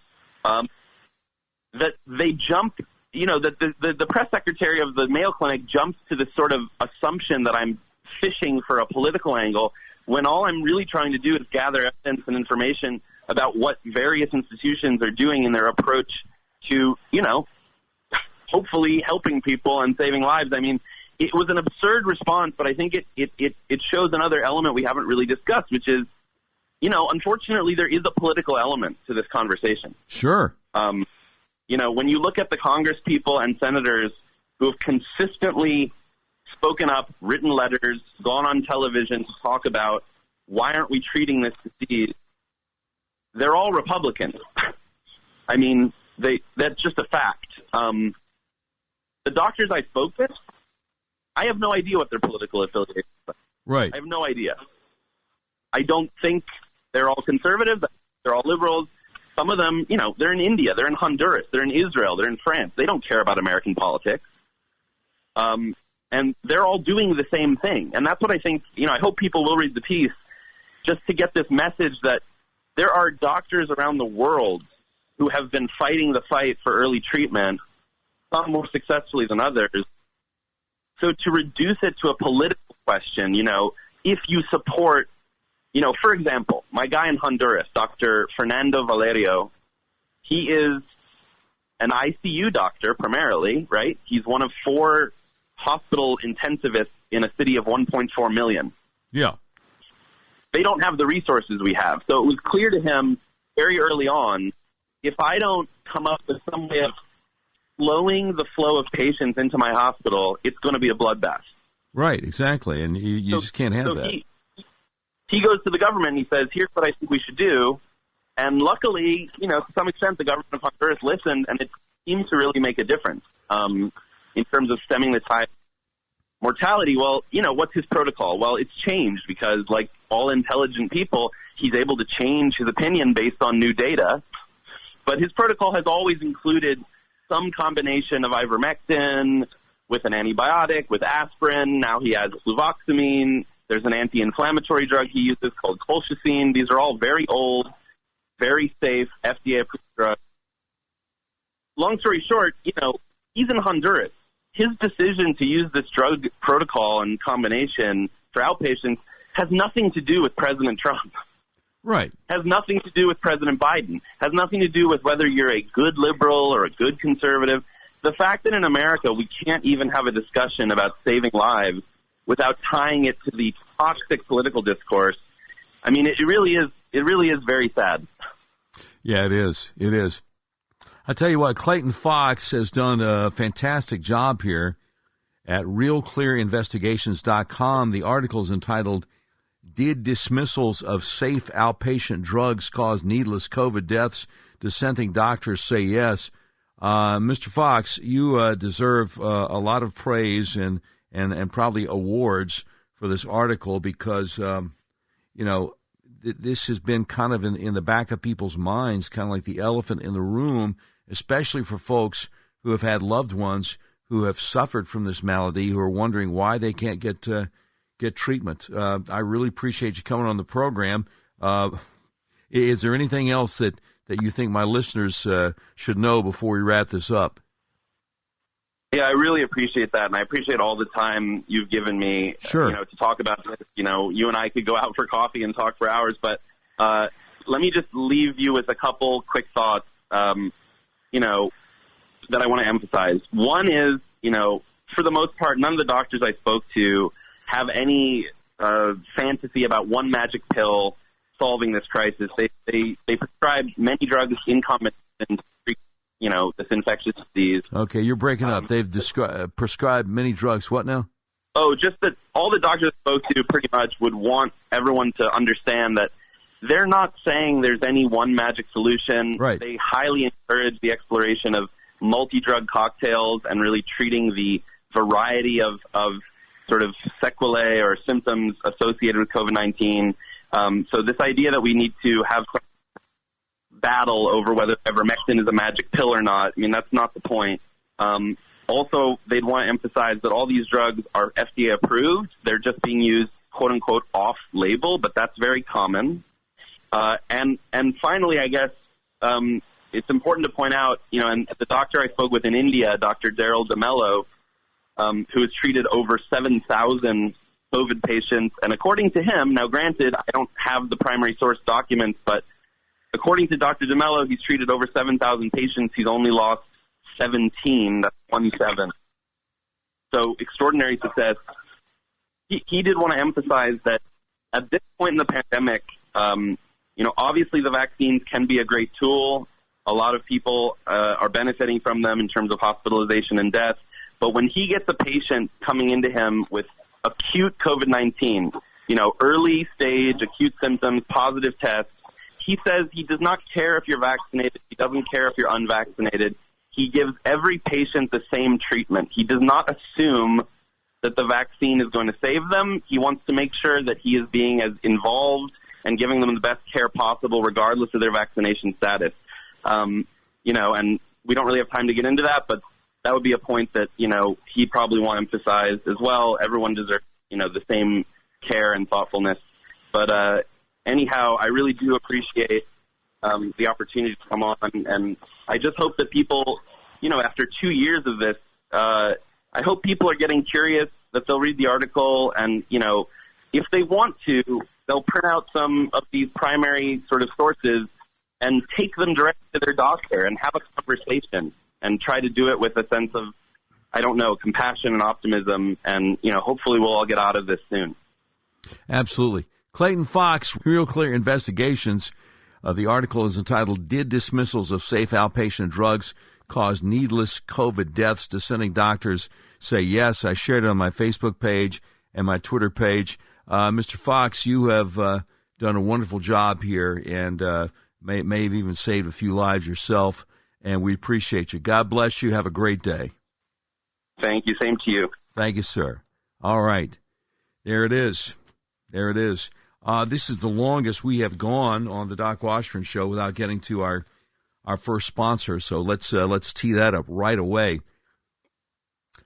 That they jump, that the press secretary of the Mayo Clinic jumps to this sort of assumption that I'm fishing for a political angle, when all I'm really trying to do is gather evidence and information about what various institutions are doing in their approach to, hopefully helping people and saving lives. I mean, it was an absurd response, but I think it shows another element we haven't really discussed, which is, unfortunately there is a political element to this conversation. Sure. When you look at the Congress people and senators who have consistently spoken up, written letters, gone on television to talk about why aren't we treating this disease, they're all Republicans. I mean, that's just a fact. The doctors I spoke with, I have no idea what their political affiliation is. Right. I have no idea. I don't think they're all conservative. They're all liberals. Some of them, they're in India, they're in Honduras, they're in Israel, they're in France. They don't care about American politics. And they're all doing the same thing. And that's what I think, I hope people will read the piece just to get this message that there are doctors around the world who have been fighting the fight for early treatment, some more successfully than others. So to reduce it to a political question, if you support, for example, my guy in Honduras, Dr. Fernando Valerio, he is an ICU doctor primarily, right? He's one of 4 hospital intensivists in a city of 1.4 million. Yeah. They don't have the resources we have. So it was clear to him very early on, if I don't come up with some way of slowing the flow of patients into my hospital, it's going to be a bloodbath. Right, exactly. And you just can't have that. He goes to the government and he says, here's what I think we should do. And luckily, to some extent, the government of Honduras listened, and it seemed to really make a difference in terms of stemming the tide of mortality. Well, what's his protocol? Well, it's changed because, like all intelligent people, he's able to change his opinion based on new data. But his protocol has always included some combination of ivermectin with an antibiotic, with aspirin. Now he has Fluvostamine. There's an anti-inflammatory drug he uses called colchicine. These are all very old, very safe, FDA-approved drugs. Long story short, he's in Honduras. His decision to use this drug protocol and combination for outpatients has nothing to do with President Trump. Right. Has nothing to do with President Biden. Has nothing to do with whether you're a good liberal or a good conservative. The fact that in America we can't even have a discussion about saving lives without tying it to the toxic political discourse, I mean, it really is very sad. Yeah, it is. It is. I tell you what, Clayton Fox has done a fantastic job here at realclearinvestigations.com. The article is entitled, Did Dismissals of Safe Outpatient Drugs Cause Needless COVID Deaths? Dissenting Doctors Say Yes. Mr. Fox, you deserve a lot of praise and probably awards for this article because, this has been kind of in the back of people's minds, kind of like the elephant in the room, especially for folks who have had loved ones who have suffered from this malady, who are wondering why they can't get treatment. I really appreciate you coming on the program. Is there anything else that you think my listeners should know before we wrap this up? Yeah, I really appreciate that, and I appreciate all the time you've given me. Sure. To talk about this. You and I could go out for coffee and talk for hours, but let me just leave you with a couple quick thoughts. That I want to emphasize. One is, for the most part, none of the doctors I spoke to have any fantasy about one magic pill solving this crisis. They prescribe many drugs in combination to treat, this infectious disease. Okay, you're breaking up. They've prescribed many drugs. What now? Oh, just that all the doctors I spoke to pretty much would want everyone to understand that they're not saying there's any one magic solution. Right. They highly encourage the exploration of multi-drug cocktails and really treating the variety of sort of sequelae or symptoms associated with COVID-19. So this idea that we need to have some battle over whether ivermectin is a magic pill or not, I mean, that's not the point. Also, they'd want to emphasize that all these drugs are FDA approved. They're just being used, quote-unquote, off-label, but that's very common. And finally, I guess it's important to point out, and the doctor I spoke with in India, Dr. Daryl DeMello, who has treated over 7,000 COVID patients, and according to him, now granted, I don't have the primary source documents, but according to Dr. DeMello, he's treated over 7,000 patients. He's only lost 17, that's 1/7. So extraordinary success. He did want to emphasize that at this point in the pandemic, obviously the vaccines can be a great tool. A lot of people are benefiting from them in terms of hospitalization and death. But when he gets a patient coming into him with acute COVID-19, early stage acute symptoms, positive tests, he says he does not care if you're vaccinated. He doesn't care if you're unvaccinated. He gives every patient the same treatment. He does not assume that the vaccine is going to save them. He wants to make sure that he is being as involved and giving them the best care possible regardless of their vaccination status. And we don't really have time to get into that, but that would be a point that, he'd probably want emphasized as well. Everyone deserves, the same care and thoughtfulness. But anyhow, I really do appreciate the opportunity to come on, and I just hope that people, after 2 years of this, I hope people are getting curious, that they'll read the article, and, if they want to, they'll print out some of these primary sort of sources and take them directly to their doctor and have a conversation and try to do it with a sense of, compassion and optimism, and, hopefully we'll all get out of this soon. Absolutely. Clayton Fox, Real Clear Investigations. The article is entitled, Did Dismissals of Safe Outpatient Drugs Cause Needless COVID Deaths? Dissenting Doctors Say Yes. I shared it on my Facebook page and my Twitter page. Mr. Fox, you have done a wonderful job here, and may have even saved a few lives yourself, and we appreciate you. God bless you. Have a great day. Thank you. Same to you. Thank you, sir. All right. There it is. This is the longest we have gone on the Doc Washburn Show without getting to our first sponsor. So let's tee that up right away.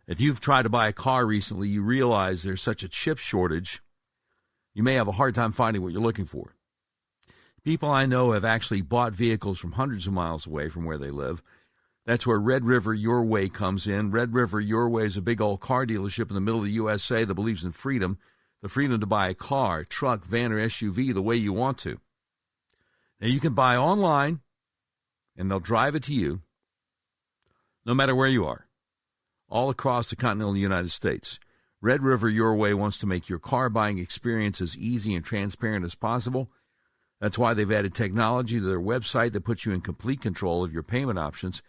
If you've tried to buy a car recently, you realize there's such a chip shortage, you may have a hard time finding what you're looking for. People I know have actually bought vehicles from hundreds of miles away from where they live. That's where Red River Your Way comes in. Red River Your Way is a big old car dealership in the middle of the USA that believes in freedom. The freedom to buy a car, truck, van, or SUV the way you want to. Now, you can buy online, and they'll drive it to you, no matter where you are, all across the continental United States. Red River Your Way wants to make your car buying experience as easy and transparent as possible. That's why they've added technology to their website that puts you in complete control of your payment options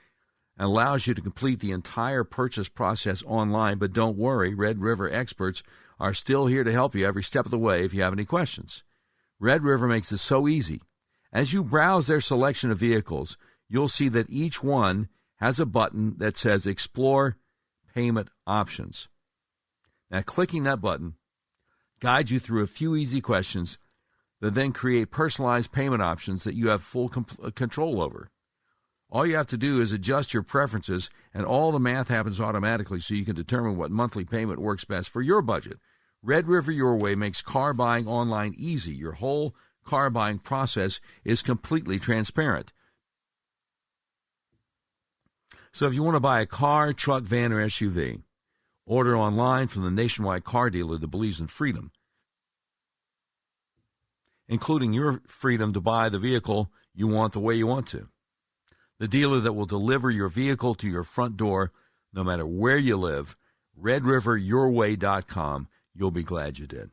and allows you to complete the entire purchase process online. But don't worry, Red River experts are still here to help you every step of the way if you have any questions. Red River makes it so easy. As you browse their selection of vehicles, you'll see that each one has a button that says Explore Payment Options. Now, clicking that button guides you through a few easy questions that then create personalized payment options that you have full control over. All you have to do is adjust your preferences, and all the math happens automatically so you can determine what monthly payment works best for your budget. Red River Your Way makes car buying online easy. Your whole car buying process is completely transparent. So if you want to buy a car, truck, van, or SUV, order online from the nationwide car dealer that believes in freedom, including your freedom to buy the vehicle you want the way you want to. The dealer that will deliver your vehicle to your front door, no matter where you live, redriveryourway.com. You'll be glad you did.